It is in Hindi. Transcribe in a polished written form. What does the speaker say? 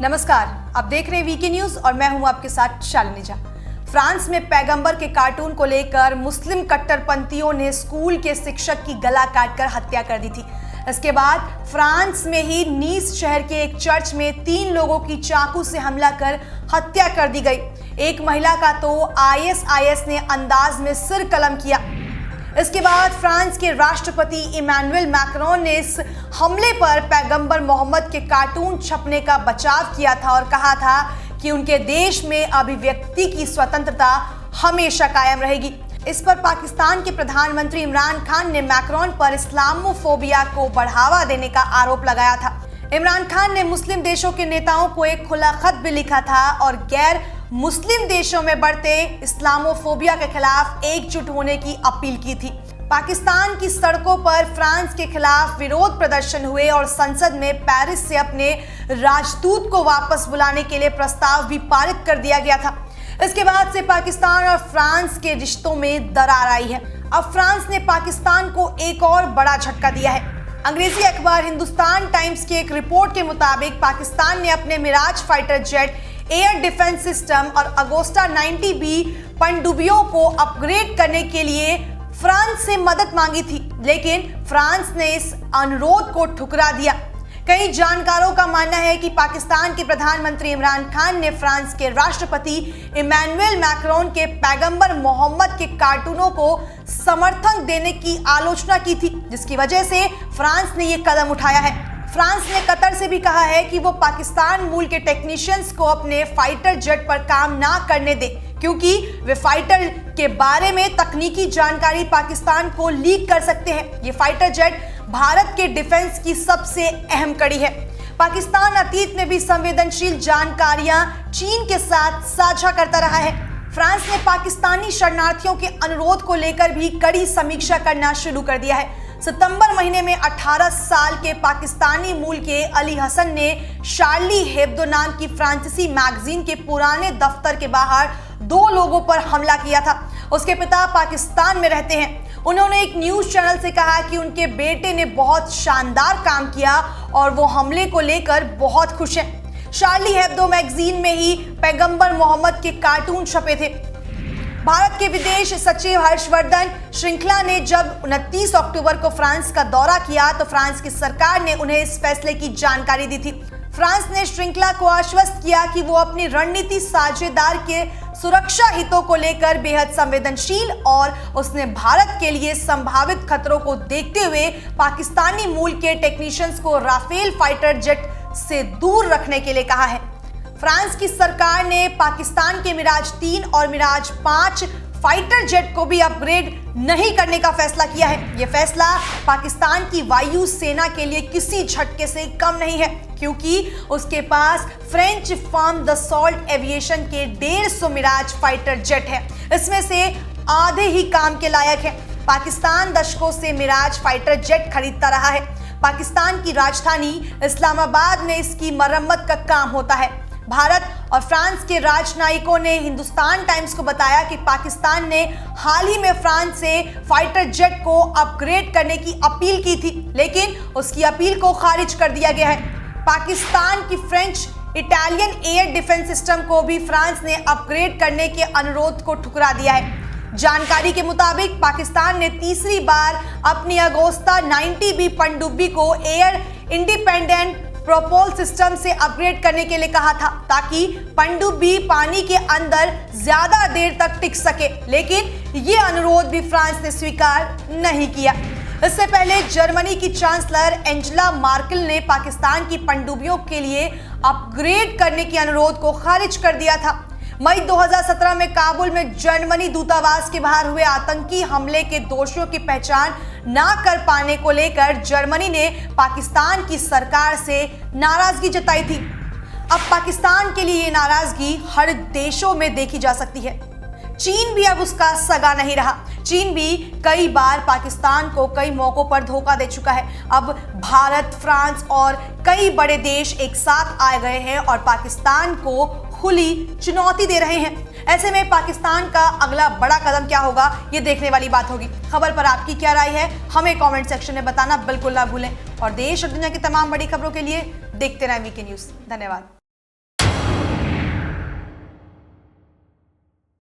नमस्कार, आप देख रहे हैं वीके न्यूज और मैं हूं आपके साथ शालिनी झा। फ्रांस में पैगंबर के कार्टून को लेकर मुस्लिम कट्टरपंथियों ने स्कूल के शिक्षक की गला काटकर हत्या कर दी थी। इसके बाद फ्रांस में ही नीस शहर के एक चर्च में 3 लोगों की चाकू से हमला कर हत्या कर दी गई। एक महिला का तो आईएसआईएस ने अंदाज में सिर कलम किया। इसके बाद फ्रांस के राष्ट्रपति इमैनुअल मैक्रोन ने इस हमले पर पैगंबर मोहम्मद के कार्टून छपने का बचाव किया था और कहा था कि उनके देश में अभिव्यक्ति की स्वतंत्रता हमेशा कायम रहेगी। इस पर पाकिस्तान के प्रधानमंत्री इमरान खान ने मैक्रोन पर इस्लामोफोबिया को बढ़ावा देने का आरोप लगाया था। इमरान खान ने मुस्लिम देशों के नेताओं को एक खुला खत भी लिखा था और गैर मुस्लिम देशों में बढ़ते इस्लामोफोबिया के खिलाफ एकजुट होने की अपील की थी। पाकिस्तान की सड़कों पर फ्रांस के खिलाफ विरोध प्रदर्शन हुए और संसद में पेरिस से अपने राजदूत को वापस बुलाने के लिए प्रस्ताव भी पारित कर दिया गया था। इसके बाद से पाकिस्तान और फ्रांस के रिश्तों में दरार आई है। अब फ्रांस ने पाकिस्तान को एक और बड़ा झटका दिया है। अंग्रेजी अखबार हिंदुस्तान टाइम्स की एक रिपोर्ट के मुताबिक पाकिस्तान ने अपने Mirage fighter jet air defence system और अगोस्टा 90B पनडुब्बियों को अपग्रेड करने के लिए फ्रांस से मदद मांगी थी, लेकिन फ्रांस ने इस अनुरोध को ठुकरा दिया। कई जानकारों का मानना है कि पाकिस्तान के प्रधानमंत्री इमरान खान ने फ्रांस के राष्ट्रपति इमैनुअल मैक्रोन के पैगंबर मोहम्मद के कार्टूनों को समर्थन देने की आलोचना की थी, जिसकी वजह से फ्रांस ने यह कदम उठाया है। फ्रांस ने कतर से भी कहा है कि वो पाकिस्तान मूल के टेक्नीशियंस को अपने फाइटर जेट पर काम ना करने दे, क्योंकि वे फाइटर के बारे में तकनीकी जानकारी पाकिस्तान को लीक कर सकते हैं। ये फाइटर जेट भारत के डिफेंस की सबसे अहम कड़ी है। पाकिस्तान अतीत में भी संवेदनशील जानकारियां चीन के साथ साझा करता रहा है। फ्रांस ने पाकिस्तानी शरणार्थियों के अनुरोध को लेकर भी कड़ी समीक्षा करना शुरू कर दिया है। सितंबर महीने में 18 साल के पाकिस्तानी मूल के अली हसन ने शार्ली हेब्दो नाम की फ्रांसीसी मैगजीन के पुराने दफ्तर के बाहर 2 लोगों पर हमला किया था। उसके पिता पाकिस्तान में रहते हैं। उन्होंने एक न्यूज चैनल से कहा कि उनके बेटे ने बहुत शानदार काम किया और वो हमले को लेकर बहुत खुश हैं। शार्ली हेब्दो मैगजीन में ही पैगंबर मोहम्मद के कार्टून छपे थे। भारत के विदेश सचिव हर्षवर्धन श्रृंखला ने जब 29 अक्टूबर को फ्रांस का दौरा किया तो फ्रांस की सरकार ने उन्हें इस फैसले की जानकारी दी थी। फ्रांस ने श्रृंखला को आश्वस्त किया कि वो अपनी रणनीति साझेदार के सुरक्षा हितों को लेकर बेहद संवेदनशील और उसने भारत के लिए संभावित खतरों को देखते हुए पाकिस्तानी मूल के टेक्नीशियंस को राफेल फाइटर जेट से दूर रखने के लिए कहा है। फ्रांस की सरकार ने पाकिस्तान के मिराज 3 और मिराज 5 फाइटर जेट को भी अपग्रेड नहीं करने का फैसला किया है। यह फैसला पाकिस्तान की वायु सेना के लिए किसी झटके से कम नहीं है, क्योंकि उसके पास फ्रेंच फर्म दसॉल्ट एविएशन के 150 मिराज फाइटर जेट है। इसमें से आधे ही काम के लायक है। पाकिस्तान दशकों से मिराज फाइटर जेट खरीदता रहा है। पाकिस्तान की राजधानी इस्लामाबाद में इसकी मरम्मत का काम होता है। भारत और फ्रांस के राजनयिकों ने हिंदुस्तान टाइम्स को बताया कि पाकिस्तान ने हाल ही में फ्रांस से फाइटर जेट को अपग्रेड करने की अपील की थी, लेकिन उसकी अपील को खारिज कर दिया गया है। पाकिस्तान की French Italian air defence system को भी फ्रांस ने अपग्रेड करने के अनुरोध को ठुकरा दिया है। जानकारी के मुताबिक पाकिस्तान ने तीसरी बार अपनी अगोस्ता 90B पनडुब्बी को एयर इंडिपेंडेंट प्रोपोल सिस्टम से अपग्रेड करने के लिए कहा था, ताकि पनडुब्बी पानी के अंदर ज्यादा देर तक टिक सके, लेकिन ये अनुरोध भी फ्रांस ने स्वीकार नहीं किया। इससे पहले जर्मनी की चांसलर एंजेला मार्केल ने पाकिस्तान की पनडुब्बियों के लिए अपग्रेड करने के अनुरोध को खारिज कर दिया था। मई 2017 में काबुल में जर्मनी दूतावास के बाहर हुए आतंकी हमले के दोषियों की पहचान ना कर पाने को लेकर जर्मनी ने पाकिस्तान की सरकार से नाराजगी जताई थी। अब पाकिस्तान के लिए ये नाराजगी हर देशों में देखी जा सकती है। चीन भी अब उसका सगा नहीं रहा। चीन भी कई बार पाकिस्तान को कई मौकों पर धोखा दे चुका है। अब भारत, फ्रांस और कई बड़े देश एक साथ आ गए हैं और पाकिस्तान को खुली चुनौती दे रहे हैं। ऐसे में पाकिस्तान का अगला बड़ा कदम क्या होगा, ये देखने वाली बात होगी। खबर पर आपकी क्या राय है, हमें कमेंट सेक्शन में बताना बिल्कुल ना भूलें और देश और दुनिया की तमाम बड़ी खबरों के लिए देखते रहें वीके न्यूज़। धन्यवाद।